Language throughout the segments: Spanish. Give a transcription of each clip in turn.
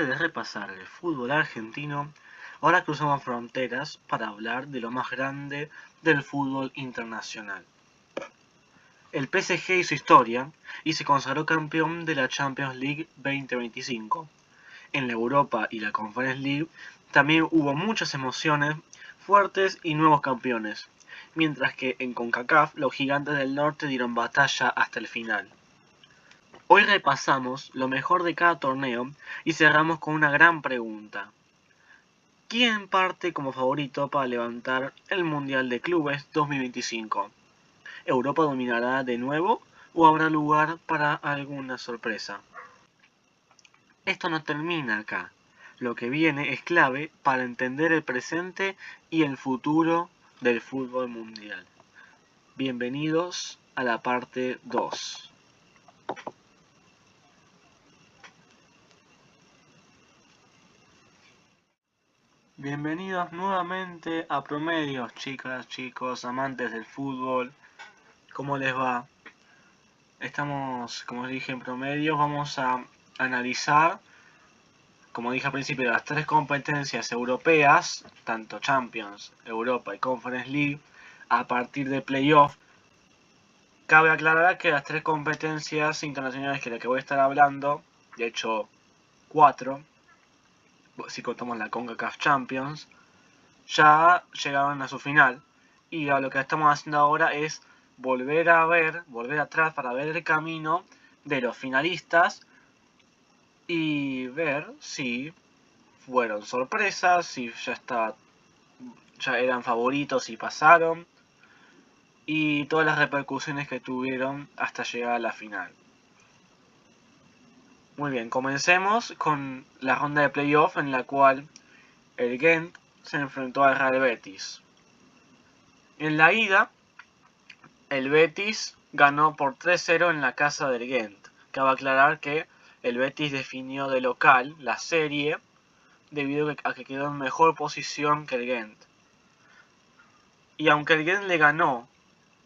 Después de repasar el fútbol argentino, ahora cruzamos fronteras para hablar de lo más grande del fútbol internacional. El PSG hizo historia y se consagró campeón de la Champions League 2025. En la Europa y la Conference League también hubo muchas emociones fuertes y nuevos campeones, mientras que en CONCACAF los gigantes del norte dieron batalla hasta el final. Hoy repasamos lo mejor de cada torneo y cerramos con una gran pregunta. ¿Quién parte como favorito para levantar el Mundial de Clubes 2025? ¿Europa dominará de nuevo o habrá lugar para alguna sorpresa? Esto no termina acá. Lo que viene es clave para entender el presente y el futuro del fútbol mundial. Bienvenidos a la parte 2. Bienvenidos nuevamente a Promedios, chicas, chicos, amantes del fútbol. ¿Cómo les va? Estamos, como dije, en Promedios. Vamos a analizar, como dije al principio, las tres competencias europeas, tanto Champions, Europa y Conference League, a partir de Playoff. Cabe aclarar que las tres competencias internacionales de las que voy a estar hablando, de hecho 4, si contamos la CONCACAF Champions, ya llegaron a su final. Y lo que estamos haciendo ahora es volver atrás para ver el camino de los finalistas y ver si fueron sorpresas, si ya eran favoritos y pasaron, y todas las repercusiones que tuvieron hasta llegar a la final. Muy bien, comencemos con la ronda de playoff en la cual el Gent se enfrentó al Real Betis. En la ida, el Betis ganó por 3-0 en la casa del Gent. Cabe aclarar que el Betis definió de local la serie debido a que quedó en mejor posición que el Gent. Y aunque el Gent le ganó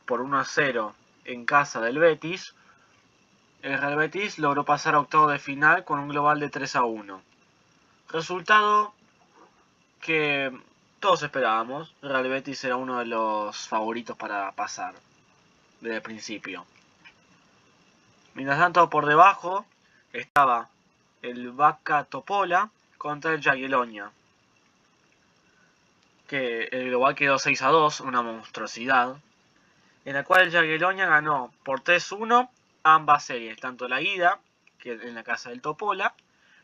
por 1-0 en casa del Betis, el Real Betis logró pasar a octavos de final con un global de 3-1. Resultado que todos esperábamos. El Real Betis era uno de los favoritos para pasar desde el principio. Mientras tanto, por debajo estaba el Backa Topola contra el Jagiellonia, que el global quedó 6-2, una monstruosidad, en la cual el Jagiellonia ganó por 3-1 ambas series, tanto la ida, que en la casa del Topola,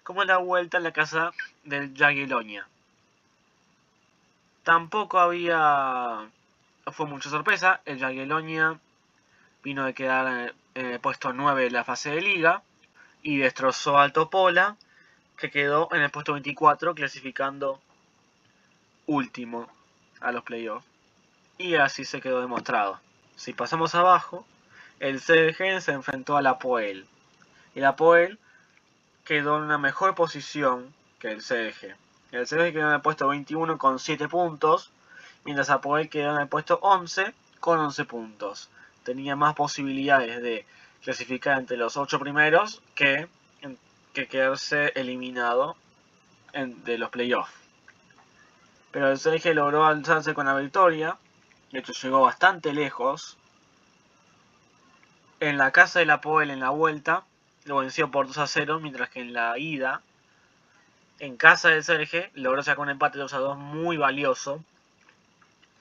como la vuelta en la casa del Jagiellonia. Tampoco fue mucha sorpresa. El Jagiellonia vino de quedar en el puesto 9 de la fase de liga y destrozó al Topola, que quedó en el puesto 24, clasificando último a los playoffs. Y así se quedó demostrado. Si pasamos abajo, el CDG se enfrentó al Apoel. El Apoel quedó en una mejor posición que el CDG. El CDG quedó en el puesto 21 con 7 puntos, mientras Apoel quedó en el puesto 11 con 11 puntos. Tenía más posibilidades de clasificar entre los 8 primeros que quedarse eliminado de los playoffs. Pero el CDG logró alzarse con la victoria. De hecho, llegó bastante lejos. En la casa del Apoel, en la vuelta, lo venció por 2-0, mientras que en la ida, en casa del CDG, logró sacar un empate 2-2 muy valioso,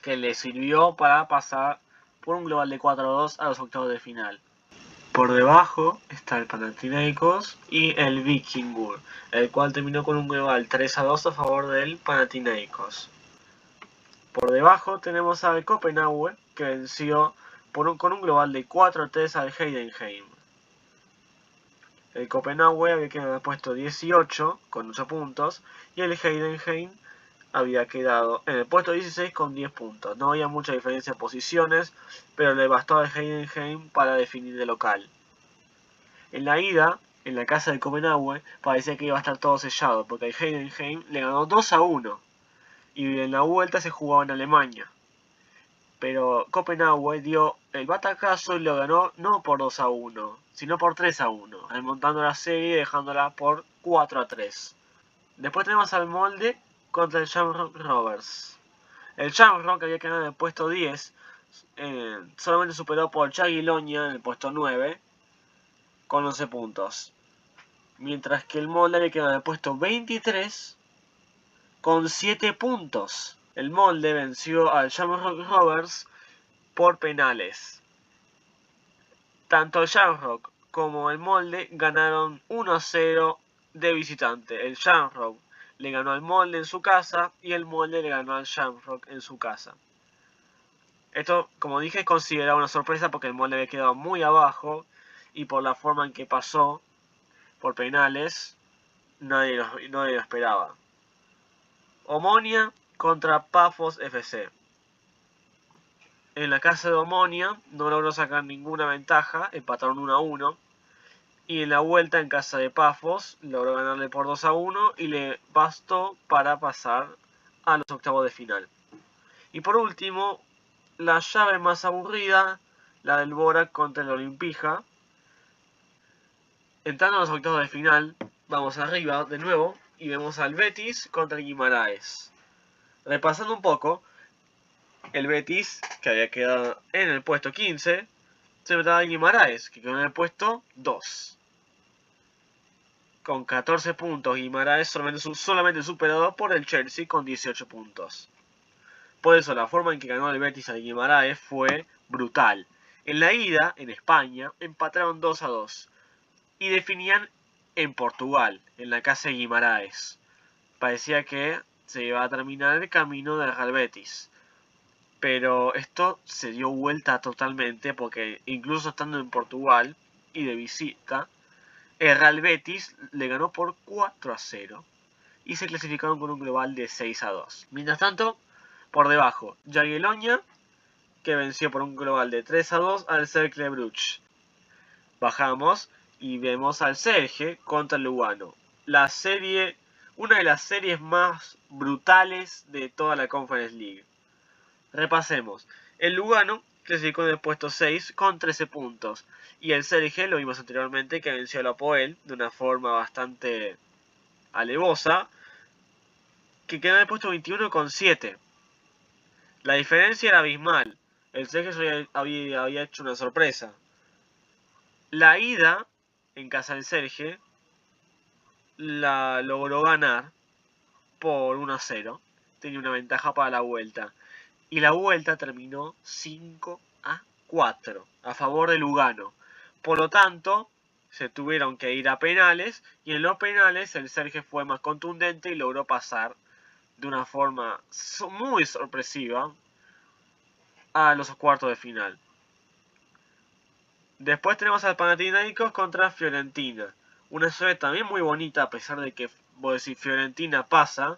que le sirvió para pasar por un global de 4-2 a los octavos de final. Por debajo está el Panathinaikos y el Víkingur, el cual terminó con un global 3-2 a favor del Panathinaikos. Por debajo tenemos al Copenhague, que venció con un global de 4-3 al Heidenheim. El Copenhague había quedado en el puesto 18 con 8 puntos y el Heidenheim había quedado en el puesto 16 con 10 puntos. No había mucha diferencia en posiciones, pero le bastó al Heidenheim para definir de local. En la ida, en la casa del Copenhague, parecía que iba a estar todo sellado, porque el Heidenheim le ganó 2-1 y en la vuelta se jugaba en Alemania. Pero Copenhague dio el batacazo y lo ganó no por 2-1, sino por 3-1, remontando la serie y dejándola por 4-3. Después tenemos al Molde contra el Shamrock Rovers. El Shamrock había quedado en el puesto 10, solamente superado por Jagiellonia en el puesto 9, con 11 puntos. Mientras que el Molde había quedado en el puesto 23, con 7 puntos. El Molde venció al Shamrock Rovers por penales. Tanto el Shamrock como el Molde ganaron 1-0 de visitante. El Shamrock le ganó al Molde en su casa y el Molde le ganó al Shamrock en su casa. Esto, como dije, es considerado una sorpresa porque el Molde había quedado muy abajo y por la forma en que pasó por penales, nadie lo esperaba. Omonia contra Pafos FC. En la casa de Omonia no logró sacar ninguna ventaja, empataron 1-1. Y en la vuelta en casa de Pafos logró ganarle por 2-1 y le bastó para pasar a los octavos de final. Y por último, la llave más aburrida, la del Borac contra el Olimpija. Entrando a los octavos de final, vamos arriba de nuevo y vemos al Betis contra el Guimaraes. Repasando un poco, el Betis, que había quedado en el puesto 15, se enfrentaba al Guimaraes, que quedó en el puesto 2. Con 14 puntos, Guimaraes solamente superado por el Chelsea con 18 puntos. Por eso la forma en que ganó el Betis al Guimaraes fue brutal. En la ida, en España, empataron 2-2 y definían en Portugal, en la casa de Guimaraes. Parecía que se iba a terminar el camino del Real Betis. Pero esto se dio vuelta totalmente porque incluso estando en Portugal y de visita, el Real Betis le ganó por 4-0 y se clasificaron con un global de 6-2. Mientras tanto, por debajo, Jagiellonia, que venció por un global de 3-2 al Cercle Bruges. Bajamos y vemos al Celje contra el Lugano. Una de las series más brutales de toda la Conference League. Repasemos. El Lugano clasificó en el puesto 6 con 13 puntos. Y el Celje, lo vimos anteriormente, que venció al Apoel de una forma bastante alevosa, que quedó en el puesto 21 con 7. La diferencia era abismal. El Celje había hecho una sorpresa. La ida en casa del Celje la logró ganar por 1-0. Tenía una ventaja para la vuelta. Y la vuelta terminó 5-4 a favor de Lugano. Por lo tanto, se tuvieron que ir a penales y en los penales el Celje fue más contundente y logró pasar de una forma muy sorpresiva a los cuartos de final. Después tenemos al Panathinaikos contra Fiorentina. Una serie también muy bonita, a pesar de que, vos decís, Fiorentina pasa.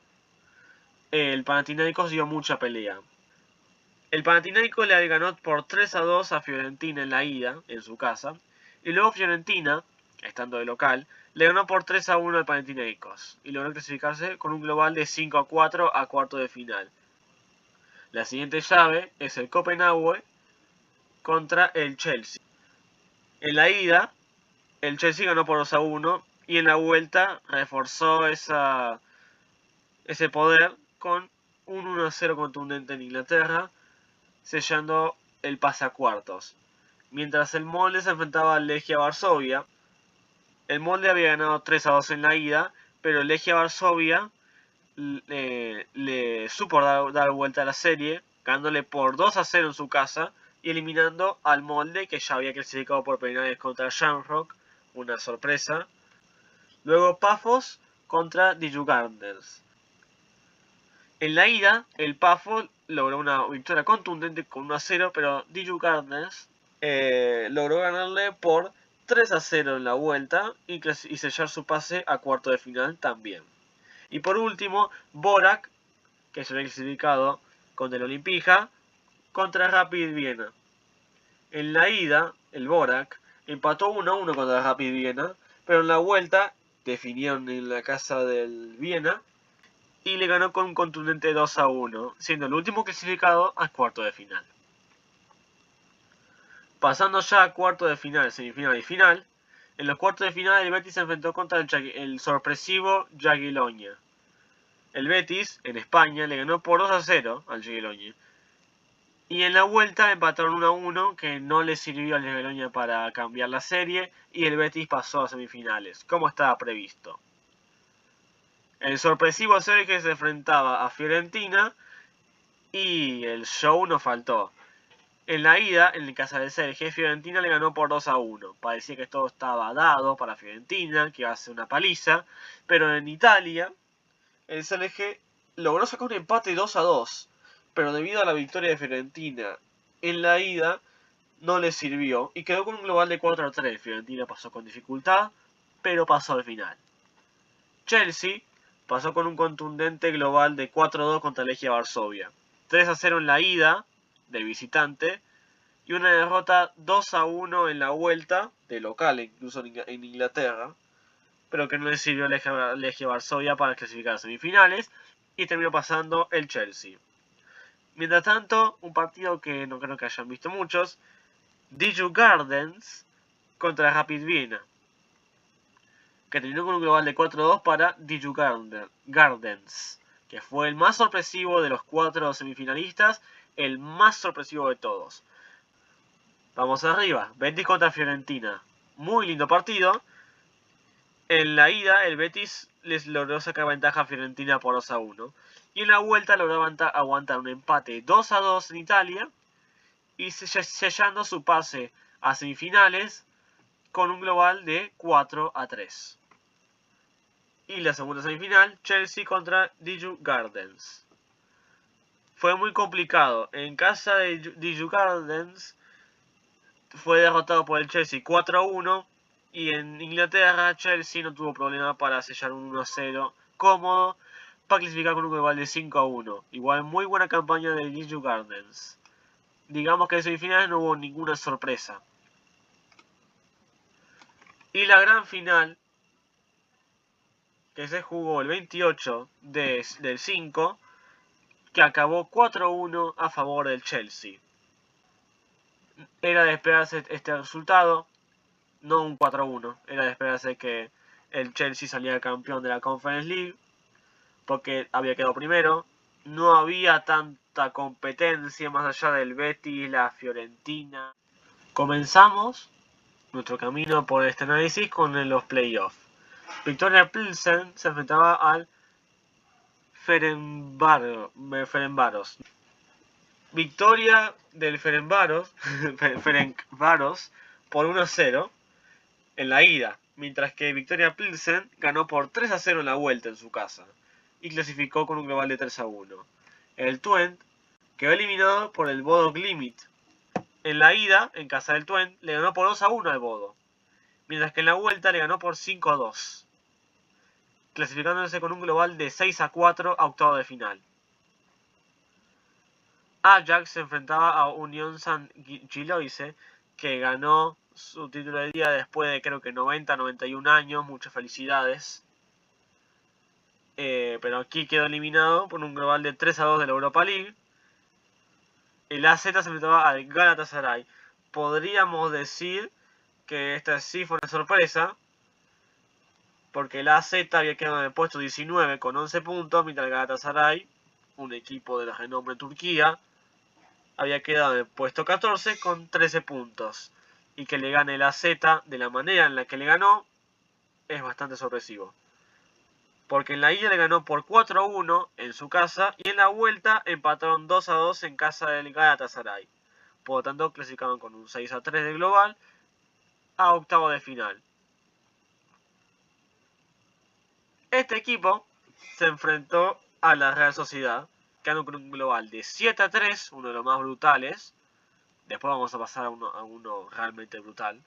El Panathinaikos dio mucha pelea. El Panathinaikos le ganó por 3-2 a Fiorentina en la ida, en su casa. Y luego Fiorentina, estando de local, le ganó por 3-1 al Panathinaikos. Y logró clasificarse con un global de 5-4 a cuarto de final. La siguiente llave es el Copenhague contra el Chelsea. En la ida, el Chelsea ganó por 2-1 y en la vuelta reforzó ese poder con un 1-0 contundente en Inglaterra, sellando el pase a cuartos. Mientras el Molde se enfrentaba al Legia Varsovia, el Molde había ganado 3-2 en la ida, pero el Legia Varsovia le supo dar vuelta a la serie, ganándole por 2-0 en su casa y eliminando al Molde, que ya había clasificado por penales contra Shamrock, una sorpresa. Luego Pafos contra Djurgårdens. En la ida, el Pafos logró una victoria contundente con 1-0, pero Djurgårdens logró ganarle por 3-0 en la vuelta y sellar su pase a cuarto de final también. Y por último, Borac, que se había clasificado con el Olimpija, contra Rapid Viena. En la ida, el Borac empató 1-1 contra Rapid Viena, pero en la vuelta definieron en la casa del Viena y le ganó con un contundente 2-1, siendo el último clasificado a cuarto de final. Pasando ya a cuarto de final, semifinal y final, en los cuartos de final el Betis se enfrentó contra el sorpresivo Jagiellonia. el Betis, en España, le ganó por 2-0 al Giglionia. Y en la vuelta empataron 1-1, que no le sirvió al Giglionia para cambiar la serie, y el Betis pasó a semifinales, como estaba previsto. El sorpresivo Serge se enfrentaba a Fiorentina, y el show no faltó. En la ida, en casa de Serge, Fiorentina le ganó por 2-1. Parecía que todo estaba dado para Fiorentina, que iba a ser una paliza, pero en Italia, el Serge logró sacar un empate 2-2, pero debido a la victoria de Fiorentina en la ida, no le sirvió y quedó con un global de 4-3. Fiorentina pasó con dificultad, pero pasó al final. Chelsea pasó con un contundente global de 4-2 contra Legia Varsovia. 3-0 en la ida, de visitante, y una derrota 2-1 en la vuelta, de local incluso en Inglaterra, pero que no le sirvió a Legia Varsovia para clasificar a semifinales, y terminó pasando el Chelsea. Mientras tanto, un partido que no creo que hayan visto muchos, Djurgårdens contra Rapid Viena, que terminó con un global de 4-2 para Djurgårdens, que fue el más sorpresivo de los 4 semifinalistas, el más sorpresivo de todos. Vamos arriba, Betis contra Fiorentina, muy lindo partido. En la ida, el Betis les logró sacar ventaja a Fiorentina por 2-1. Y en la vuelta logró aguantar un empate 2-2 en Italia. Y sellando su pase a semifinales con un global de 4-3. Y la segunda semifinal, Chelsea contra Djurgårdens. Fue muy complicado. En casa de Djurgårdens fue derrotado por el Chelsea 4-1. Y en Inglaterra, Chelsea no tuvo problema para sellar un 1-0 cómodo para clasificar con un global de 5-1. Igual muy buena campaña de Djurgårdens. Digamos que en semifinales no hubo ninguna sorpresa. Y la gran final, que se jugó el 28 del 5, que acabó 4-1 a favor del Chelsea. Era de esperarse este resultado, no un 4-1, era de esperarse que el Chelsea saliera campeón de la Conference League, porque había quedado primero, no había tanta competencia más allá del Betis, la Fiorentina. Comenzamos nuestro camino por este análisis con los playoffs. Victoria Pilsen se enfrentaba al Ferencváros. Victoria del Ferencváros por 1-0 en la ida, mientras que Victoria Pilsen ganó por 3-0 en la vuelta en su casa y clasificó con un global de 3-1. El Twente quedó eliminado por el Bodo Glimt. En la ida, en casa del Twente, le ganó por 2-1 al Bodo, mientras que en la vuelta le ganó por 5-2, clasificándose con un global de 6-4 a octavo de final. Ajax se enfrentaba a Unión San Giloise, que ganó su título de día después de creo que 90-91 años, muchas felicidades. Pero aquí quedó eliminado por un global de 3-2 de la Europa League. El AZ se enfrentaba al Galatasaray. Podríamos decir que esta sí fue una sorpresa, porque el AZ había quedado en el puesto 19 con 11 puntos, mientras el Galatasaray, un equipo de renombre en Turquía, había quedado en el puesto 14 con 13 puntos. Y que le gane el AZ de la manera en la que le ganó es bastante sorpresivo. Porque en la ida le ganó por 4-1 en su casa y en la vuelta empataron 2-2 en casa del Galatasaray. Por lo tanto clasificaban con un 6-3 de global a octavo de final. Este equipo se enfrentó a la Real Sociedad, quedando con un global de 7-3, uno de los más brutales. Después vamos a pasar a uno realmente brutal.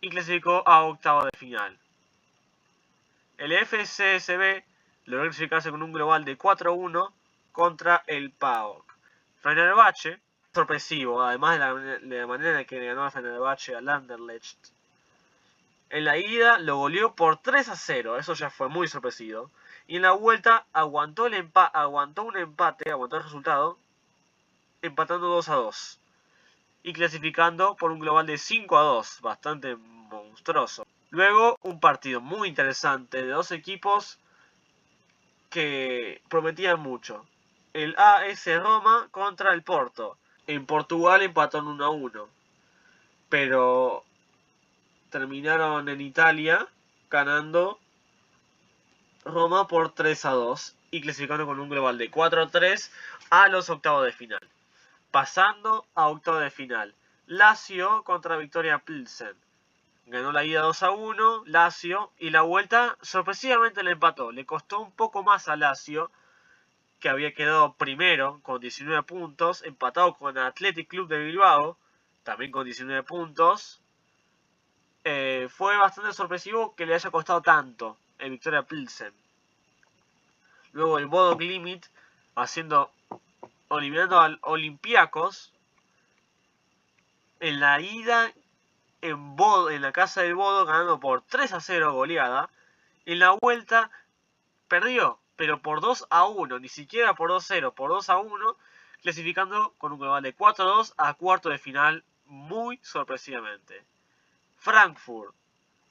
Y clasificó a octavo de final. El FCSB logró clasificarse con un global de 4-1 contra el PAOK. Fenerbahce, sorpresivo, además de la manera en la que le ganó a Fenerbahce al Anderlecht. En la ida lo goleó por 3-0, eso ya fue muy sorpresivo. Y en la vuelta aguantó un empate, aguantó el resultado, empatando 2-2. Y clasificando por un global de 5-2, bastante monstruoso. Luego un partido muy interesante de dos equipos que prometían mucho. El AS Roma contra el Porto. En Portugal empataron 1-1. Pero terminaron en Italia ganando Roma por 3-2 y clasificando con un global de 4-3 a los octavos de final. Pasando a octavos de final. Lazio contra Victoria Pilsen. Ganó la ida 2-1 Lazio y la vuelta sorpresivamente le empató. Le costó un poco más a Lazio, que había quedado primero con 19 puntos, empatado con Athletic Club de Bilbao, también con 19 puntos. Fue bastante sorpresivo que le haya costado tanto el Victoria Pilsen. Luego el Bodo Glimt eliminando al Olympiacos en la ida en la casa del Bodo, ganando por 3-0 goleada. En la vuelta perdió, pero por 2-1, ni siquiera por 2-0, por 2-1, clasificando con un global de 4-2 a cuarto de final, muy sorpresivamente. Frankfurt,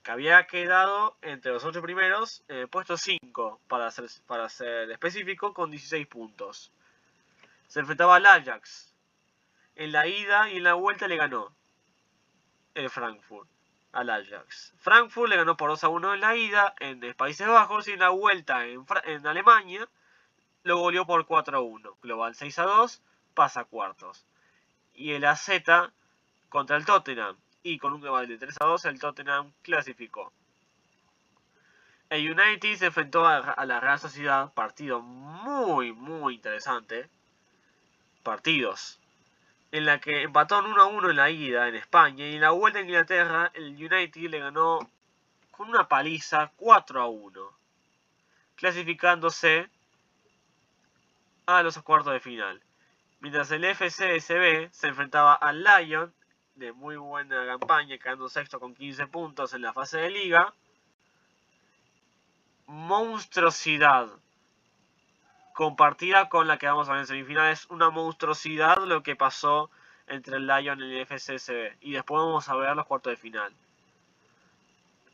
que había quedado entre los 8 primeros, puesto 5, para ser específico, con 16 puntos. Se enfrentaba al Ajax. En la ida y en la vuelta le ganó el Frankfurt al Ajax. Frankfurt le ganó por 2-1 en la ida en Países Bajos y en la vuelta en Alemania lo goleó por 4-1. Global 6-2, pasa a cuartos. Y el AZ contra el Tottenham y con un global de 3-2 el Tottenham clasificó. El United se enfrentó a la Real Sociedad, partido muy interesante. Partidos en la que empataron 1-1 en la ida en España y en la vuelta en Inglaterra el United le ganó con una paliza 4-1, clasificándose a los cuartos de final. Mientras el FCSB se enfrentaba al Lyon, de muy buena campaña, quedando sexto con 15 puntos en la fase de liga. Monstruosidad compartida con la que vamos a ver en semifinales. Una monstruosidad lo que pasó entre el Lyon y el FCSB. Y después vamos a ver los cuartos de final.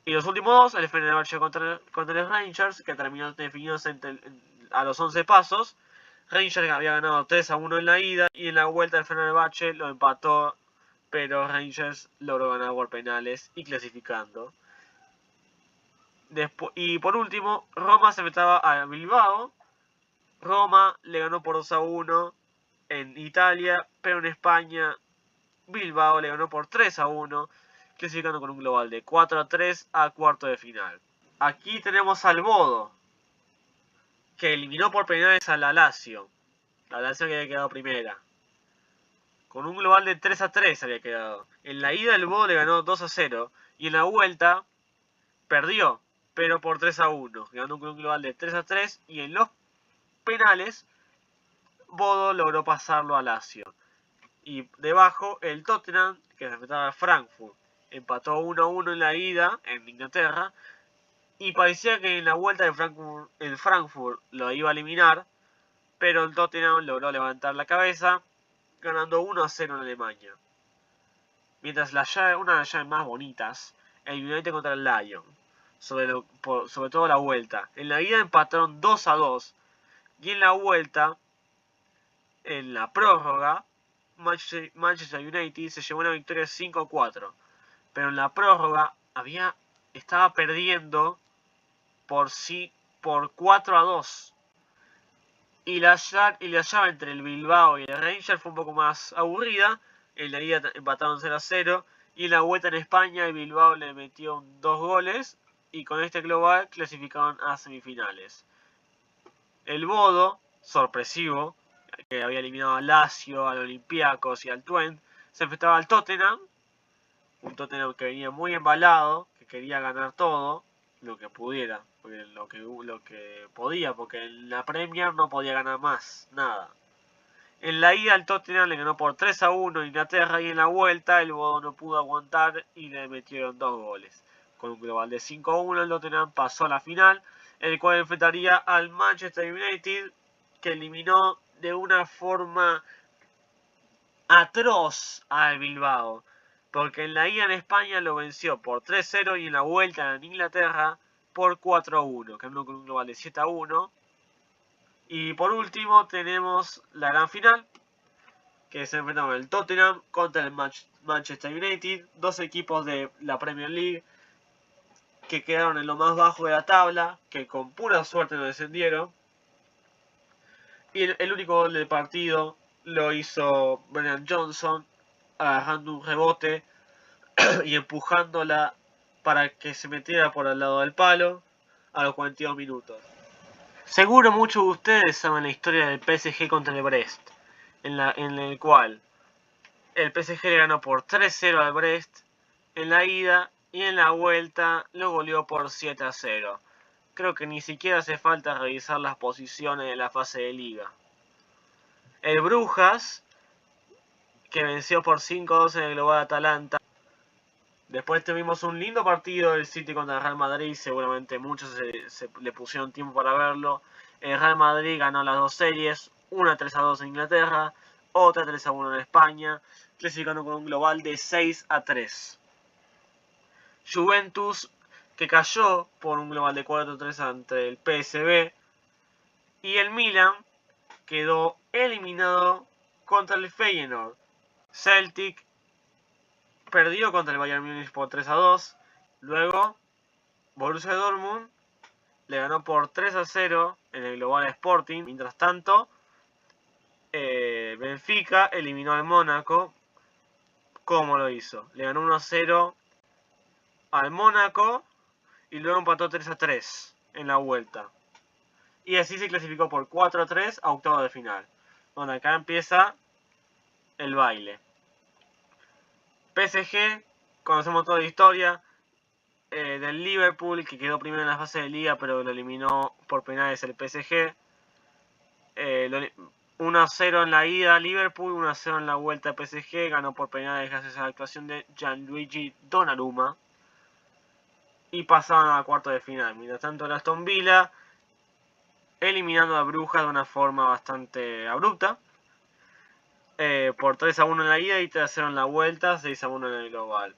Y los últimos dos, el Fenerbahce contra el Rangers, que terminó definidos a los 11 pasos. Rangers había ganado 3-1 en la ida y en la vuelta el Fenerbahce lo empató, pero Rangers logró ganar por penales y clasificando. Y por último, Roma se enfrentaba a Bilbao. Roma le ganó por 2-1 en Italia, pero en España Bilbao le ganó por 3-1, clasificando con un global de 4-3 a cuarto de final. Aquí tenemos al Bodo, que eliminó por penales a la Lazio. La Lazio que había quedado primera. Con un global de 3-3 había quedado. En la ida el Bodo le ganó 2-0 y en la vuelta perdió, pero por 3-1, ganando con un global de 3-3 y en los penales Bodo logró pasarlo a Lazio. Y debajo el Tottenham, que se enfrentaba a Frankfurt, empató 1-1 en la ida en Inglaterra y parecía que en la vuelta el Frankfurt lo iba a eliminar, pero el Tottenham logró levantar la cabeza ganando 1-0 en Alemania. Mientras una de las llaves más bonitas, el United contra el Lyon, sobre todo la vuelta. En la ida empataron 2-2 y en la vuelta, en la prórroga, Manchester United se llevó una victoria 5-4. Pero en la prórroga estaba perdiendo por 4-2. Y la llave entre el Bilbao y el Rangers fue un poco más aburrida. En la ida empataron 0-0. Y en la vuelta en España el Bilbao le metió 2 goles. Y con este global clasificaron a semifinales. El Bodo, sorpresivo, que había eliminado al Lazio, al Olympiacos y al Twente, se enfrentaba al Tottenham. Un Tottenham que venía muy embalado, que quería ganar todo, lo que pudiera, lo que podía, porque en la Premier no podía ganar más, nada. En la ida el Tottenham le ganó por 3-1 a Inglaterra y en la vuelta el Bodo no pudo aguantar y le metieron 2 goles. Con un global de 5-1 el Tottenham pasó a la final, el cual enfrentaría al Manchester United, que eliminó de una forma atroz al Bilbao. Porque en la ida en España lo venció por 3-0 y en la vuelta en Inglaterra por 4-1, quedando con un global de 7-1. Y por último tenemos la gran final, que se enfrentaron el Tottenham contra el Manchester United, dos equipos de la Premier League que quedaron en lo más bajo de la tabla, que con pura suerte no descendieron. Y el único gol del partido lo hizo Brennan Johnson, agarrando un rebote y empujándola para que se metiera por el lado del palo a los 42 minutos. Seguro muchos de ustedes saben la historia del PSG contra el Brest, en el cual el PSG le ganó por 3-0 al Brest en la ida y en la vuelta lo goleó por 7-0. Creo que ni siquiera hace falta revisar las posiciones de la fase de liga. El Brujas, que venció por 5-2 en el global Atalanta. Después tuvimos un lindo partido del City contra el Real Madrid. Seguramente muchos se le pusieron tiempo para verlo. El Real Madrid ganó las dos series. Una 3-2 en Inglaterra, otra 3-1 en España, clasificando con un global de 6-3. Juventus, que cayó por un global de 4-3 ante el PSV. Y el Milan quedó eliminado contra el Feyenoord. Celtic perdió contra el Bayern Múnich por 3-2. Luego, Borussia Dortmund le ganó por 3-0 en el Global Sporting. Mientras tanto, Benfica eliminó al Mónaco. ¿Cómo lo hizo? Le ganó 1-0 al Mónaco y luego empató 3-3 en la vuelta. Y así se clasificó por 4-3 a octavos de final. Donde acá empieza el baile. PSG, conocemos toda la historia del Liverpool, que quedó primero en la fase de liga, pero lo eliminó por penales el PSG. 1-0 en la ida Liverpool, 1-0 en la vuelta PSG, ganó por penales gracias a la actuación de Gianluigi Donnarumma. Y pasaban a la cuarta de final. Mientras tanto, el Aston Villa eliminando a Brujas de una forma bastante abrupta. Por 3-1 en la ida y 3-0 en la vuelta, 6-1 en el global.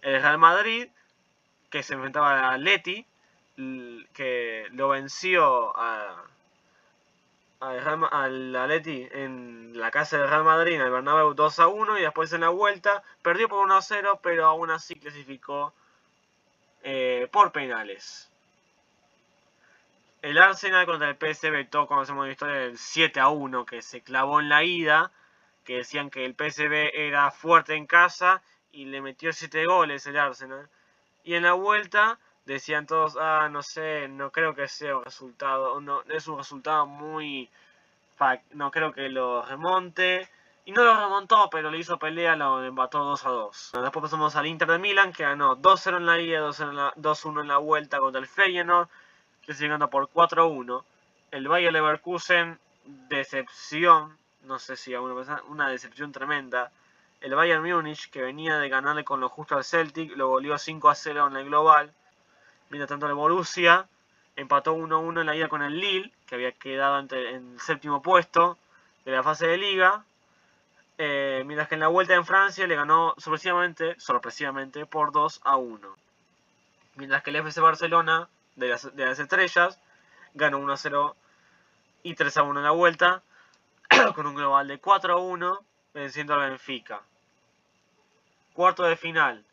El Real Madrid, que se enfrentaba al Atleti, que lo venció al Atleti en la casa del Real Madrid, en el Bernabéu, 2-1, y después en la vuelta perdió por 1-0, pero aún así clasificó por penales. El Arsenal contra el PSV, todos conocemos la historia del 7-1 que se clavó en la ida, que decían que el PSV era fuerte en casa y le metió 7 goles el Arsenal. Y en la vuelta decían todos, no sé, no creo que sea un resultado, no, es un resultado muy... no creo que lo remonte. Y no lo remontó, pero le hizo pelea, lo empató 2-2. Después pasamos al Inter de Milán, que ganó 2-0 en la ida, 2-1 en la vuelta contra el Feyenoord, clasificando por 4-1. El Bayer Leverkusen, decepción, no sé si una decepción tremenda. El Bayern Múnich, que venía de ganarle con lo justo al Celtic, lo goleó 5-0 en el global. Mientras tanto, el Borussia empató 1-1 en la ida con el Lille, que había quedado en el séptimo puesto de la fase de liga. Mientras que en la vuelta en Francia le ganó sorpresivamente por 2-1. Mientras que el FC Barcelona, de las estrellas, ganó 1-0 y 3-1 en la vuelta, con un global de 4-1, venciendo al Benfica. Cuarto de final.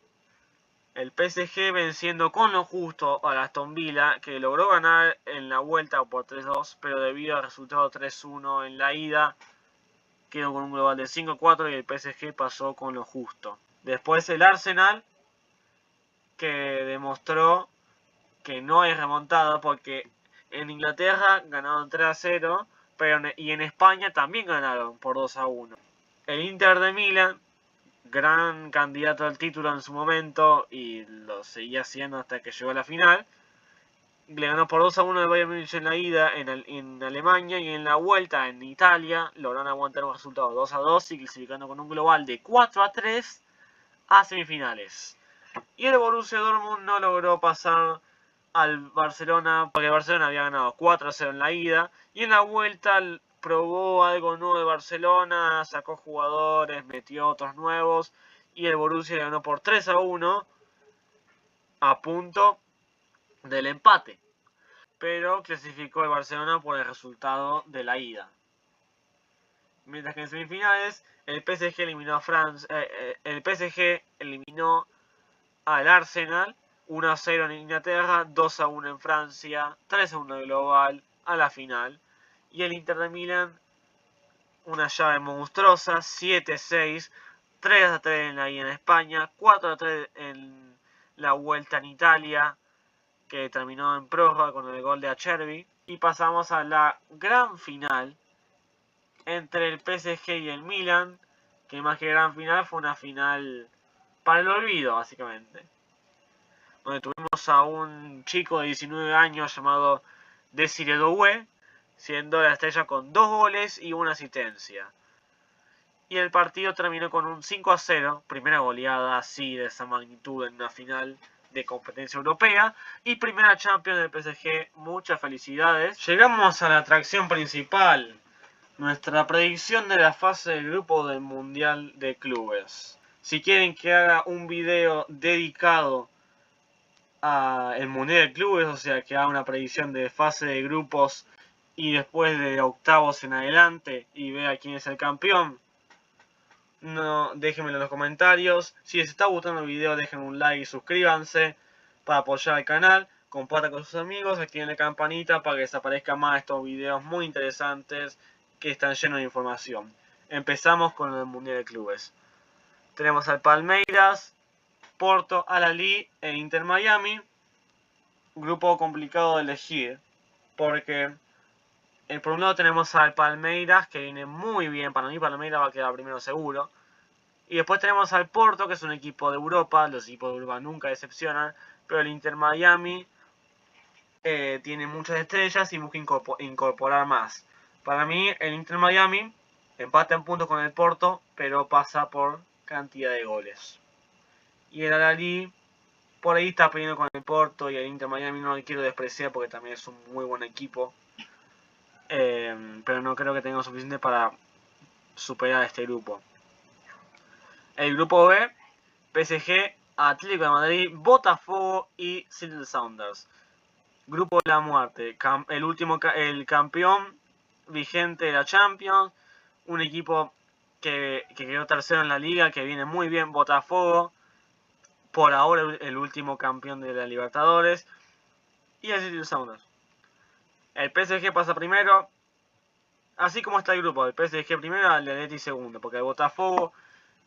El PSG venciendo con lo justo al Aston Villa, que logró ganar en la vuelta por 3-2, pero debido al resultado 3-1 en la ida, quedó con un global de 5-4 y el PSG pasó con lo justo. Después el Arsenal, que demostró que no hay remontada, porque en Inglaterra ganaron 3-0, y en España también ganaron por 2-1. El Inter de Milán, gran candidato al título en su momento, y lo seguía siendo hasta que llegó a la final, le ganó por 2-1 al Bayern Múnich en la ida en Alemania, y en la vuelta en Italia lograron aguantar un resultado 2-2 y clasificando con un global de 4-3 a semifinales. Y el Borussia Dortmund no logró pasar al Barcelona, porque el Barcelona había ganado 4-0 en la ida, y en la vuelta probó algo nuevo de Barcelona, sacó jugadores, metió otros nuevos, y el Borussia le ganó por 3-1 a punto del empate. pero clasificó el Barcelona por el resultado de la ida. Mientras que en semifinales el PSG eliminó al Arsenal 1-0 en Inglaterra, 2-1 en Francia, 3-1 global a la final. Y el Inter de Milán, una llave monstruosa, 7-6, 3-3 en la ida en España, 4-3 en la vuelta en Italia, que terminó en prórroga con el gol de Acerbi. Y pasamos a la gran final entre el PSG y el Milan, que más que gran final fue una final para el olvido, básicamente. Donde tuvimos a un chico de 19 años llamado Désiré Doué, siendo la estrella con 2 goles y 1 asistencia. Y el partido terminó con un 5-0, primera goleada así de esa magnitud en una final de competencia europea y primera Champions del PSG. Muchas felicidades. Llegamos a la atracción principal, nuestra predicción de la fase de grupo del Mundial de Clubes. Si quieren que haga un video dedicado al Mundial de Clubes, o sea que haga una predicción de fase de grupos y después de octavos en adelante y vea quién es el campeón, no, déjenmelo en los comentarios. Si les está gustando el video, dejen un like y suscríbanse para apoyar al canal. Compartan con sus amigos, activen la campanita para que les aparezcan más estos videos muy interesantes que están llenos de información. Empezamos con el Mundial de Clubes. Tenemos al Palmeiras, Porto, Al-Ahly e Inter Miami. Grupo complicado de elegir, porque por un lado tenemos al Palmeiras, que viene muy bien. Para mí Palmeiras va a quedar primero seguro. Y después tenemos al Porto, que es un equipo de Europa. Los equipos de Europa nunca decepcionan. Pero el Inter Miami tiene muchas estrellas y busca incorporar más. Para mí el Inter Miami empata en puntos con el Porto, pero pasa por cantidad de goles. Y el Al-Ahly por ahí está peleando con el Porto, y el Inter Miami no lo quiero despreciar porque también es un muy buen equipo. Pero no creo que tenga suficiente para superar este grupo. El grupo B, PSG, Atlético de Madrid, Botafogo y Seattle Sounders. Grupo de la muerte. El campeón vigente de la Champions. Un equipo que quedó tercero en la liga, que viene muy bien, Botafogo. Por ahora el último campeón de la Libertadores. Y el Seattle Sounders. El PSG pasa primero. Así como está el grupo, el PSG primero, el Atleti segundo. Porque el Botafogo,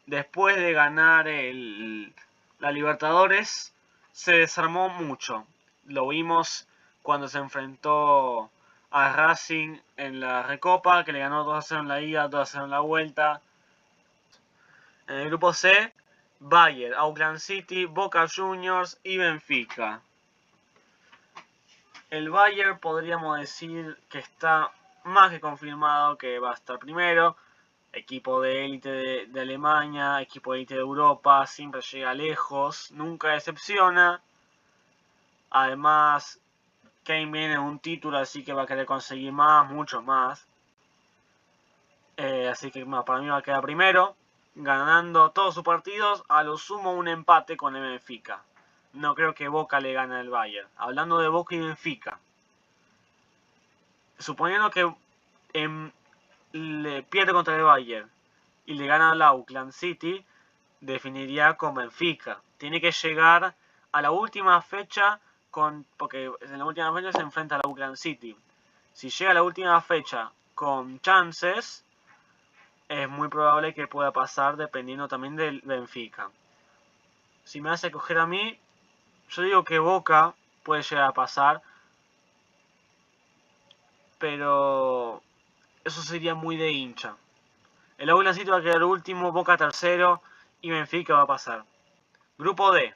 después de ganar la Libertadores, se desarmó mucho. Lo vimos cuando se enfrentó a Racing en la Recopa, que le ganó 2-0 en la ida, 2-0 en la vuelta. En el grupo C, Bayern, Auckland City, Boca Juniors y Benfica. El Bayern podríamos decir que está más que confirmado que va a estar primero. Equipo de élite de Alemania, equipo de élite de Europa, siempre llega lejos, nunca decepciona. Además, Kane viene en un título, así que va a querer conseguir más, mucho más. Así que para mí va a quedar primero, ganando todos sus partidos, a lo sumo un empate con el Benfica. No creo que Boca le gane al Bayern. Hablando de Boca y Benfica, suponiendo que le pierde contra el Bayern y le gana al Auckland City, definiría con Benfica. Tiene que llegar a la última fecha porque en la última fecha se enfrenta al Auckland City. Si llega a la última fecha con chances, es muy probable que pueda pasar, dependiendo también del Benfica. Si me hace coger a mí, yo digo que Boca puede llegar a pasar, pero eso sería muy de hincha. El Auckland City va a quedar último, Boca tercero y Benfica va a pasar. Grupo D,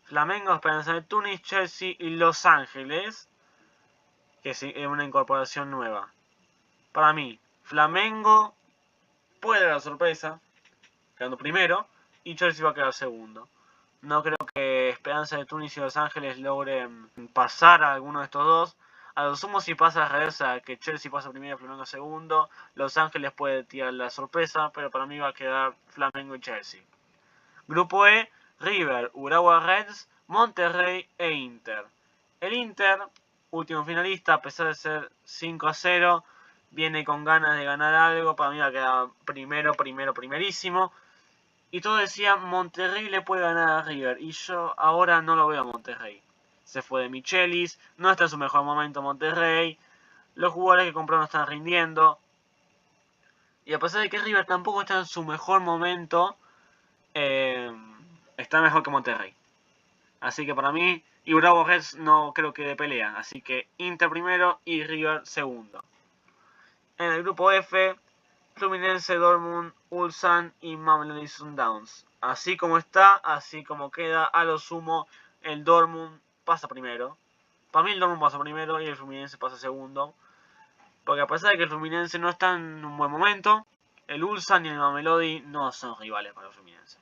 Flamengo, Esperanza de Túnez, Chelsea y Los Ángeles, que es una incorporación nueva. Para mí, Flamengo puede dar la sorpresa, quedando primero, y Chelsea va a quedar segundo. No creo que Esperanza de Túnez y Los Ángeles logren pasar a alguno de estos dos. A lo sumo, si pasa a reversa, que Chelsea pasa primero y Flamengo segundo, Los Ángeles puede tirar la sorpresa, pero para mí va a quedar Flamengo y Chelsea. Grupo E, River, Urawa Reds, Monterrey e Inter. El Inter último finalista, a pesar de ser 5-0, viene con ganas de ganar algo. Para mí va a quedar primerísimo. Y todos decían, Monterrey le puede ganar a River. Y yo ahora no lo veo a Monterrey. Se fue de Michelis, no está en su mejor momento Monterrey. Los jugadores que compraron no están rindiendo. Y a pesar de que River tampoco está en su mejor momento, está mejor que Monterrey. Así que para mí, y Bravo Reds no creo que de pelea. Así que Inter primero y River segundo. En el grupo F, Fluminense, Dortmund, Ulsan y Mamelodi Sundowns. Así como está, así como queda, a lo sumo el Dortmund pasa primero. Para mí el Dortmund pasa primero y el Fluminense pasa segundo. Porque a pesar de que el Fluminense no está en un buen momento, el Ulsan y el Mamelodi no son rivales para el Fluminense.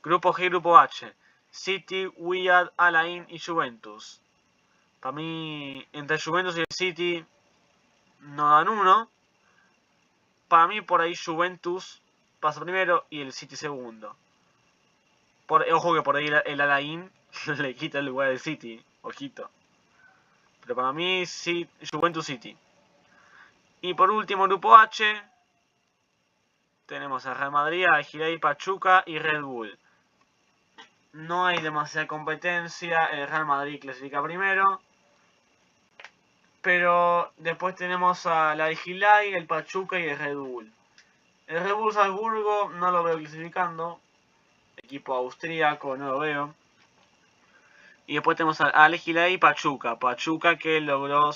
Grupo G y Grupo H. City, Wydad, Alain y Juventus. Para mí, entre Juventus y el City no dan uno. Para mí por ahí Juventus pasa primero y el City segundo. Ojo que por ahí el Alain le quita el lugar del City. Ojito. Pero para mí sí, Juventus City. Y por último, Grupo H. Tenemos a Real Madrid, a Al-Hilal, Pachuca y Red Bull. No hay demasiada competencia. El Real Madrid clasifica primero. Pero después tenemos al Al-Hilal, el Pachuca y el Red Bull. El Red Bull Salzburgo no lo veo clasificando. Equipo austríaco, no lo veo. Y después tenemos al Al-Hilal y Pachuca. Pachuca que logró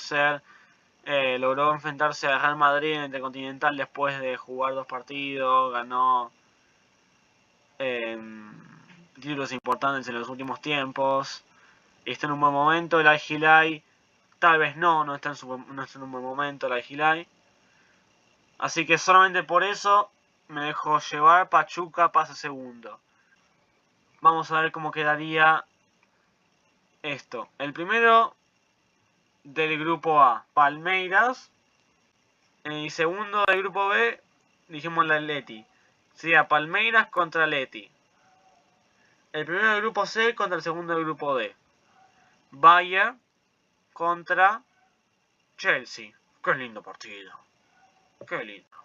enfrentarse al Real Madrid en el Intercontinental después de jugar 2 partidos. Ganó títulos importantes en los últimos tiempos. Está en un buen momento. El Al-Hilal tal vez no está en un buen momento el Al-Hilal. Así que solamente por eso me dejo llevar. Pachuca pasa segundo. Vamos a ver cómo quedaría esto. El primero del grupo A, Palmeiras. El segundo del grupo B, dijimos el Atleti. Sería Palmeiras contra Atleti. El primero del grupo C contra el segundo del grupo D. Bayern contra Chelsea. Qué lindo partido. Qué lindo.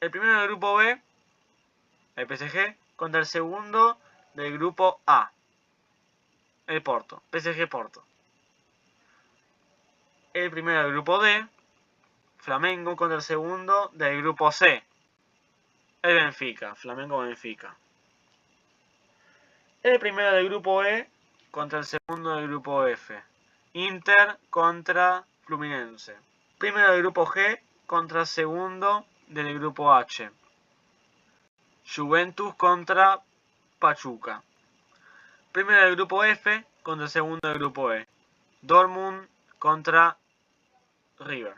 El primero del grupo B, el PSG, contra el segundo del grupo A, el Porto. PSG Porto. El primero del grupo D, Flamengo contra el segundo del grupo C, el Benfica. Flamengo-Benfica. El primero del grupo E contra el segundo del grupo F. Inter contra Fluminense. Primero del grupo G contra el segundo del grupo H. Juventus contra Pachuca. Primero del grupo F contra el segundo del grupo E. Dortmund contra River.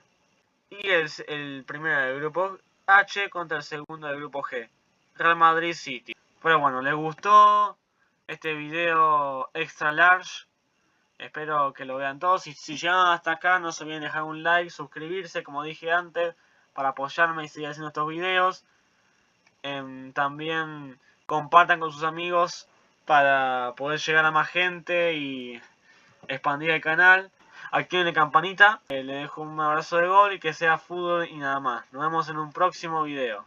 Y el primero del grupo H contra el segundo del grupo G. Real Madrid City. Pero bueno, ¿les gustó este video extra large? Espero que lo vean todos. Y si llegan hasta acá, no se olviden dejar un like, suscribirse, como dije antes, para apoyarme y seguir haciendo estos videos. También compartan con sus amigos para poder llegar a más gente y expandir el canal. Activen la campanita. Les dejo un abrazo de gol y que sea fútbol y nada más. Nos vemos en un próximo video.